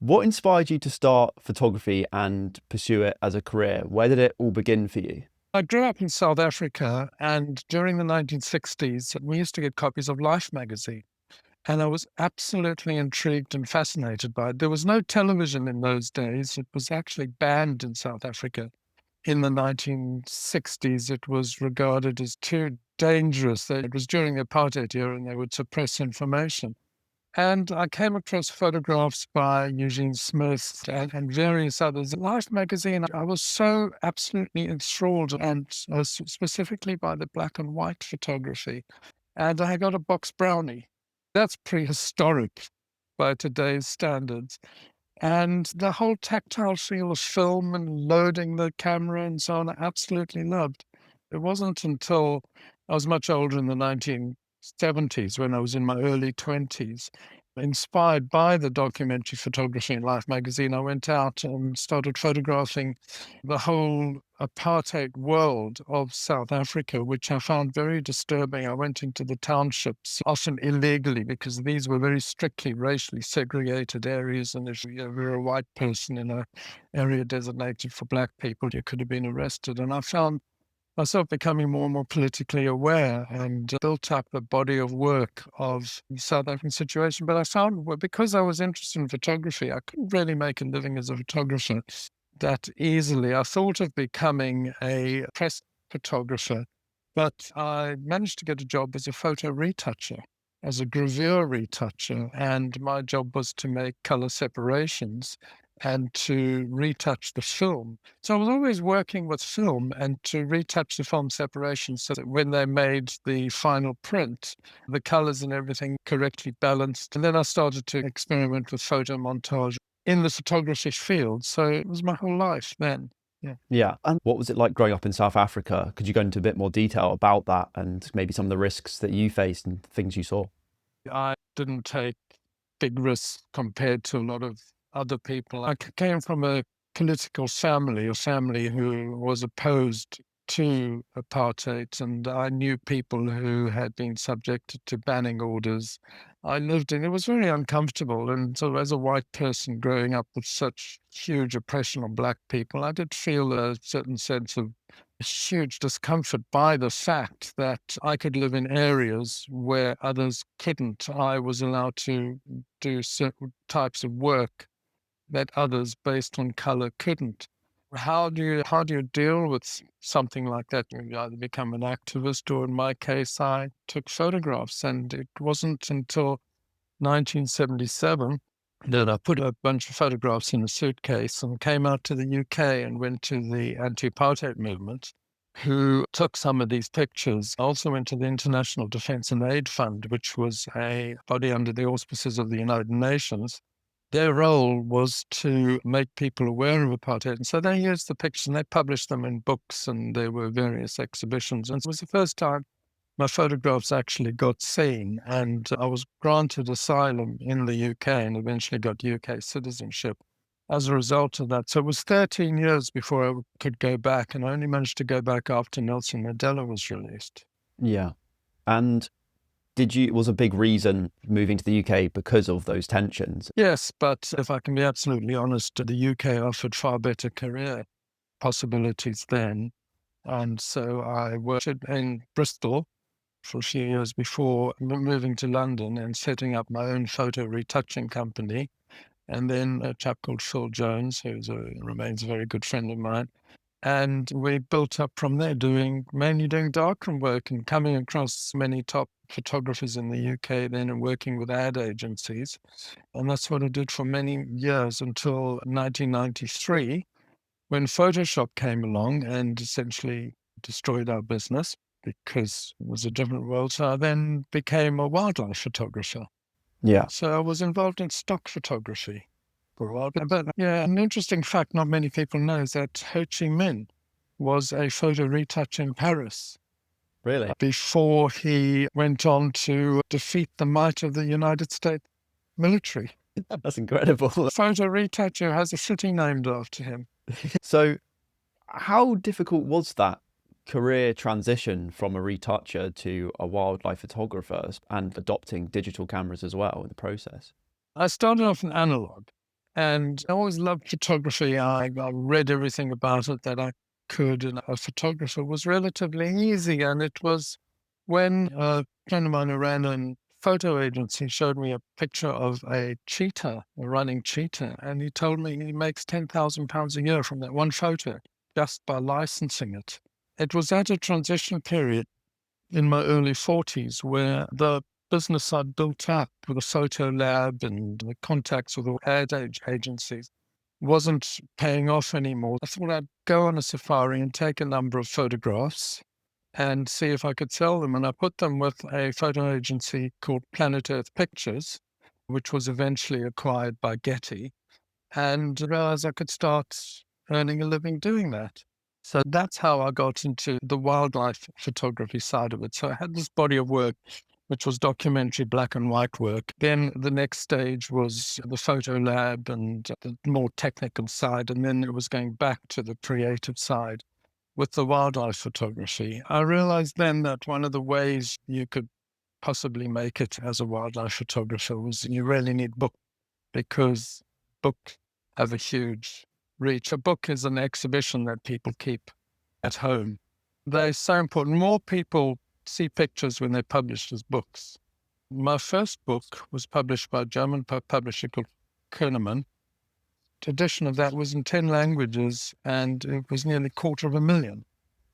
What inspired you to start photography and pursue it as a career? Where did it all begin for you? I grew up in South Africa, and during the 1960s, we used to get copies of Life magazine. And I was absolutely intrigued and fascinated by it. There was no television in those days. It was actually banned in South Africa. In the 1960s, it was regarded as too dangerous. It was during the apartheid era, and they would suppress information. And I came across photographs by Eugene Smith and various others. Life magazine, I was so absolutely enthralled, and specifically by the black and white photography. And I got a box brownie. That's prehistoric by today's standards. And the whole tactile feel of film and loading the camera and so on, I absolutely loved. It wasn't until I was much older in the 1970s, when I was in my early 20s, inspired by the documentary photography in Life magazine, I went out and started photographing the whole apartheid world of South Africa, which I found very disturbing. I went into the townships, often illegally, because these were very strictly racially segregated areas. And if you were a white person in an area designated for black people, you could have been arrested. And I found myself becoming more and more politically aware, and built up a body of work of the South African situation. But I found, well, because I was interested in photography, I couldn't really make a living as a photographer that easily. I thought of becoming a press photographer, but I managed to get a job as a photo retoucher, as a gravure retoucher. And my job was to make color separations and to retouch the film. So I was always working with film and to retouch the film separations so that when they made the final print, the colors and everything correctly balanced. And then I started to experiment with photo montage in the photography field. So it was my whole life then. Yeah. Yeah. And what was it like growing up in South Africa? Could you go into a bit more detail about that and maybe some of the risks that you faced and things you saw? I didn't take big risks compared to a lot of other people. I came from a political family, a family who was opposed to apartheid, and I knew people who had been subjected to banning orders. I lived in it was very uncomfortable, and so as a white person growing up with such huge oppression on black people, I did feel a certain sense of huge discomfort by the fact that I could live in areas where others couldn't. I was allowed to do certain types of work that others based on color couldn't. How do you deal with something like that? You either become an activist, or in my case, I took photographs. And it wasn't until 1977 that I put a bunch of photographs in a suitcase and came out to the UK and went to the anti-apartheid movement, who took some of these pictures. I also went to the International Defence and Aid Fund, which was a body under the auspices of the United Nations. Their role was to make people aware of apartheid. And so they used the pictures and they published them in books, and there were various exhibitions. And it was the first time my photographs actually got seen, and I was granted asylum in the UK and eventually got UK citizenship as a result of that. So it was 13 years before I could go back, and I only managed to go back after Nelson Mandela was released. Yeah. And was a big reason moving to the UK because of those tensions? Yes, but if I can be absolutely honest, the UK offered far better career possibilities then. And so I worked in Bristol for a few years before moving to London and setting up my own photo retouching company. And then a chap called Phil Jones, remains a very good friend of mine. And we built up from there, mainly doing darkroom work and coming across many top photographers in the UK then, and working with ad agencies. And that's what I did for many years until 1993, when Photoshop came along and essentially destroyed our business because it was a different world. So I then became a wildlife photographer. Yeah. So I was involved in stock photography for a while. But yeah, an interesting fact not many people know is that Ho Chi Minh was a photo retouch in Paris Really? before he went on to defeat the might of the United States military. That's incredible. Photo retoucher has a city named after him. So, how difficult was that career transition from a retoucher to a wildlife photographer and adopting digital cameras as well in the process? I started off in analog, And I always loved photography. I read everything about it that I could, and a photographer was relatively easy. And it was when a friend of mine who ran a photo agency showed me a picture of a cheetah, a running cheetah, and he told me he makes £10,000 a year from that one photo just by licensing it. It was at a transition period in my early 40s where the business I'd built up with a photo lab and the contacts with the agencies wasn't paying off anymore. I thought I'd go on a safari and take a number of photographs and see if I could sell them. And I put them with a photo agency called Planet Earth Pictures, which was eventually acquired by Getty, and realized I could start earning a living doing that. So that's how I got into the wildlife photography side of it. So I had this body of work, which was documentary black and white work. Then the next stage was the photo lab and the more technical side. And then it was going back to the creative side with the wildlife photography. I realized then that one of the ways you could possibly make it as a wildlife photographer was you really need book, because books have a huge reach. A book is an exhibition that people keep at home. They're so important. More people see pictures when they're published as books. My first book was published by a German publisher called Kuhnemann. The edition of that was in 10 languages, and it was nearly 250,000.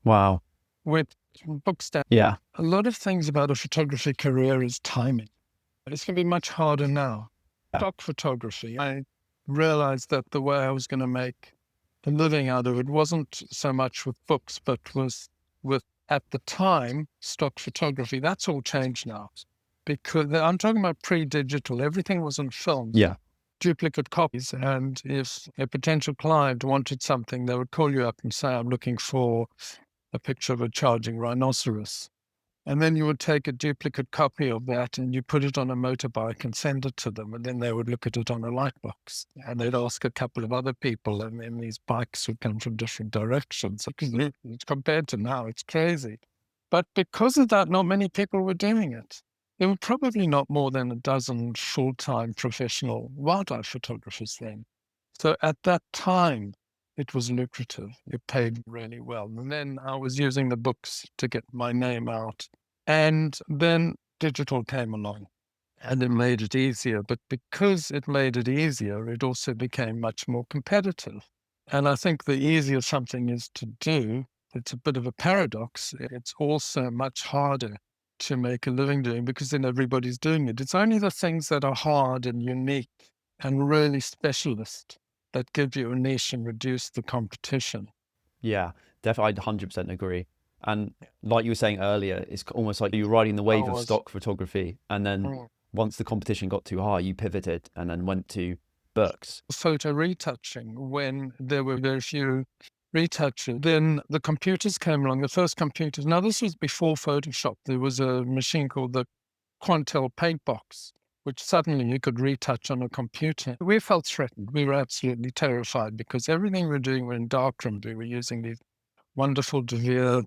Wow. With books that Yeah. a lot of things about a photography career is timing. It's going to be much harder now. Stock photography, I realized that the way I was going to make a living out of it wasn't so much with books, but was with, at the time, stock photography. That's all changed now. Because I'm talking about pre-digital. Everything was on film. Yeah. Duplicate copies. And if a potential client wanted something, they would call you up and say, I'm looking for a picture of a charging rhinoceros. And then you would take a duplicate copy of that and you put it on a motorbike and send it to them. And then they would look at it on a light box and they'd ask a couple of other people. And then these bikes would come from different directions. Compared to now, it's crazy. But because of that, not many people were doing it. There were probably not more than a dozen full-time professional wildlife photographers then. So at that time, it was lucrative. It paid really well. And then I was using the books to get my name out. And then digital came along and it made it easier. But because it made it easier, it also became much more competitive. And I think the easier something is to do, it's a bit of a paradox. It's also much harder to make a living doing because then everybody's doing it. It's only the things that are hard and unique and really specialist that give you a niche and reduce the competition. Yeah. Definitely. I'd 100% agree. And like you were saying earlier, it's almost like you're riding the I wave of was stock photography. And then mm, once the competition got too high, you pivoted and then went to books. photo retouching when there were very few retouchers. Then the computers came along, the first computers. Now, this was before Photoshop. There was a machine called the Quantel paint box, which suddenly you could retouch on a computer. We felt threatened. We were absolutely terrified because everything we were doing were in darkroom. We were using these wonderful DeVere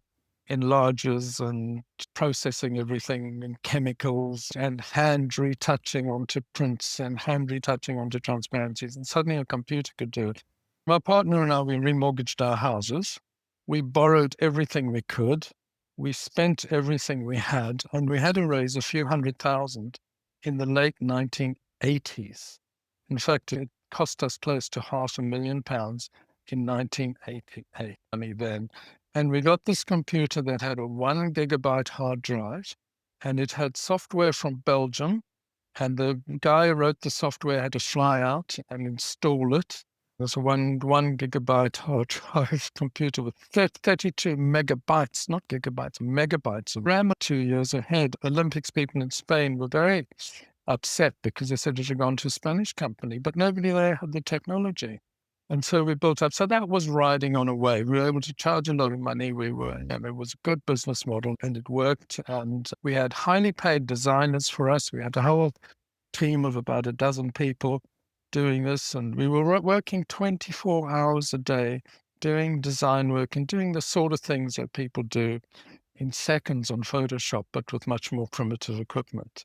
enlargers and processing everything in chemicals and hand retouching onto prints and hand retouching onto transparencies. And suddenly a computer could do it. My partner and I, we remortgaged our houses. We borrowed everything we could. We spent everything we had, and we had to raise a few $100,000 in the late 1980s. In fact, it cost us close to £500,000 in 1988, money then. And we got this computer that had a 1 gigabyte hard drive, and it had software from Belgium. And the guy who wrote the software had to fly out and install it. It was a one gigabyte hard drive computer with 32 megabytes, not gigabytes, megabytes of RAM. 2 years ahead. Olympics people in Spain were very upset because they said it had gone to a Spanish company, but nobody there had the technology. And so we built up. So that was riding on a wave. We were able to charge a lot of money. It was a good business model and it worked. And we had highly paid designers for us. We had a whole team of about a dozen people doing this. And we were working 24 hours a day doing design work and doing the sort of things that people do in seconds on Photoshop, but with much more primitive equipment.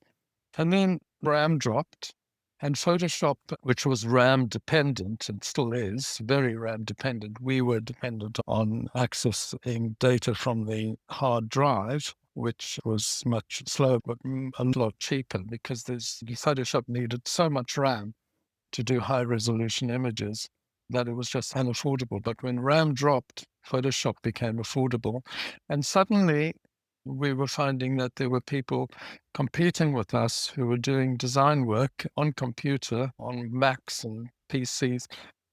And then RAM dropped. And Photoshop, which was RAM dependent and still is very RAM dependent, we were dependent on accessing data from the hard drive, which was much slower but a lot cheaper because Photoshop needed so much RAM to do high resolution images that it was just unaffordable. But when RAM dropped, Photoshop became affordable. And suddenly we were finding that there were people competing with us who were doing design work on computer, on Macs and PCs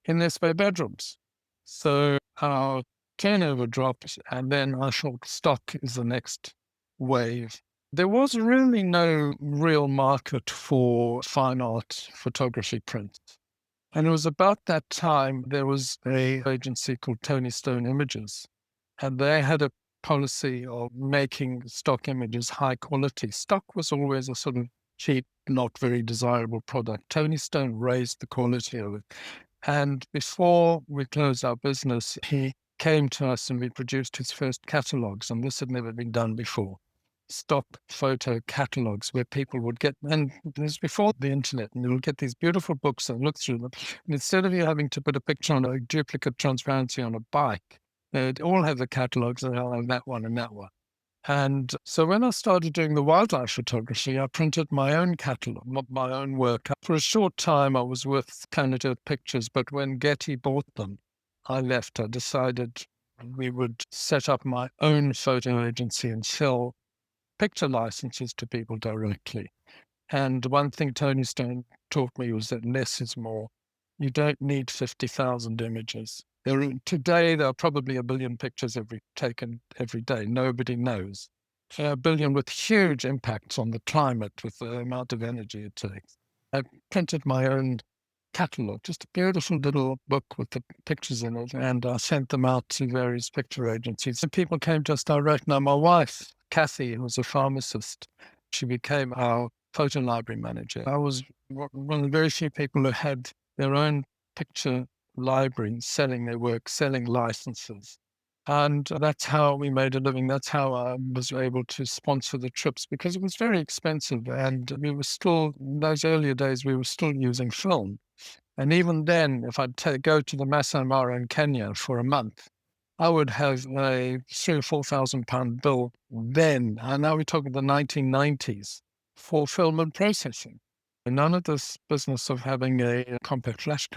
in their spare bedrooms. So our turnover dropped, and then I thought stock is the next wave. There was really no real market for fine art photography prints. And it was about that time there was a agency called Tony Stone Images, and they had a policy of making stock images high quality. Stock was always a sort of cheap, not very desirable product. Tony Stone raised the quality of it. And before we closed our business, he came to us and we produced his first catalogs, and this had never been done before. Stock photo catalogs where people would get, and this was before the internet, and you'll get these beautiful books and look through them. And instead of you having to put a picture on a duplicate transparency on a bike, they'd all have the catalogs, and I'll have that one and that one. And so when I started doing the wildlife photography, I printed my own catalog, my own work. For a short time, I was with Canada Pictures, but when Getty bought them, I left. I decided we would set up my own photo agency and sell picture licenses to people directly. And one thing Tony Stone taught me was that less is more. You don't need 50,000 images. Today, there are probably a billion pictures taken every day. Nobody knows. A billion with huge impacts on the climate with the amount of energy it takes. I printed my own catalog, just a beautiful little book with the pictures in it, and I sent them out to various picture agencies. And people came to us direct. Now, my wife, Kathy, who was a pharmacist, she became our photo library manager. I was one of the very few people who had their own picture library, selling their work, selling licenses. And that's how we made a living. That's how I was able to sponsor the trips because it was very expensive. And we were still, in those earlier days, we were still using film. And even then, if I'd go to the Masai Mara in Kenya for a month, I would have a £3,000 or £4,000 bill then. And now we're talking the 1990s for film and processing. And none of this business of having a compact flash